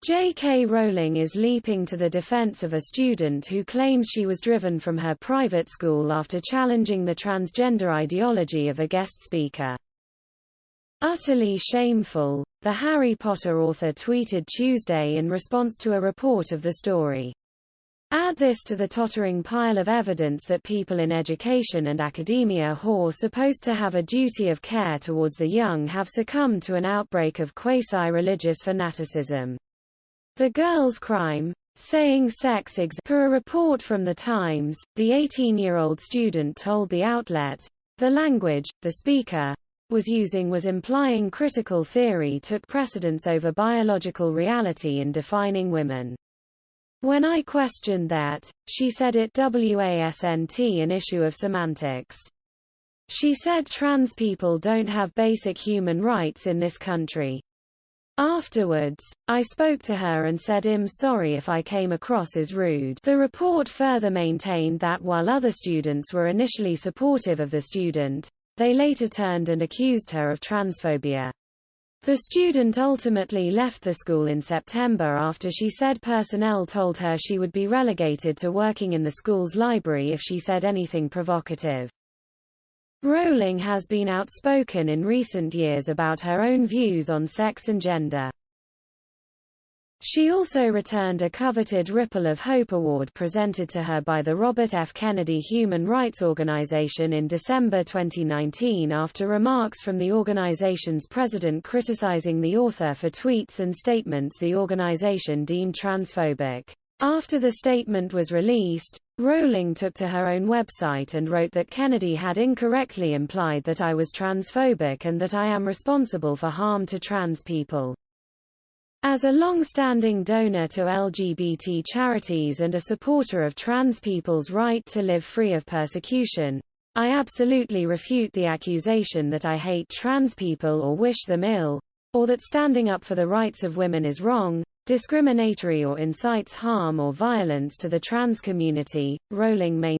J.K. Rowling is leaping to the defense of a student who claims she was driven from her private school after challenging the transgender ideology of a guest speaker. Utterly shameful, the Harry Potter author tweeted Tuesday in response to a report of the story. Add this to the tottering pile of evidence that people in education and academia who are supposed to have a duty of care towards the young have succumbed to an outbreak of quasi-religious fanaticism. The girl's crime, saying sex exists. Per a report from The Times, the 18-year-old student told the outlet, the language the speaker was using was implying critical theory took precedence over biological reality in defining women. When I questioned that, she said it wasn't an issue of semantics. She said trans people don't have basic human rights in this country. Afterwards, I spoke to her and said I'm sorry if I came across as rude. The report further maintained that while other students were initially supportive of the student, they later turned and accused her of transphobia. The student ultimately left the school in September after she said personnel told her she would be relegated to working in the school's library if she said anything provocative. Rowling has been outspoken in recent years about her own views on sex and gender. She also returned a coveted Ripple of Hope Award presented to her by the Robert F. Kennedy Human Rights Organization in December 2019 after remarks from the organization's president criticizing the author for tweets and statements the organization deemed transphobic. After the statement was released, Rowling took to her own website and wrote that Kennedy had incorrectly implied that I was transphobic and that I am responsible for harm to trans people. As a long-standing donor to LGBT charities and a supporter of trans people's right to live free of persecution, I absolutely refute the accusation that I hate trans people or wish them ill, or that standing up for the rights of women is wrong, discriminatory or incites harm or violence to the trans community, Rowling maintained.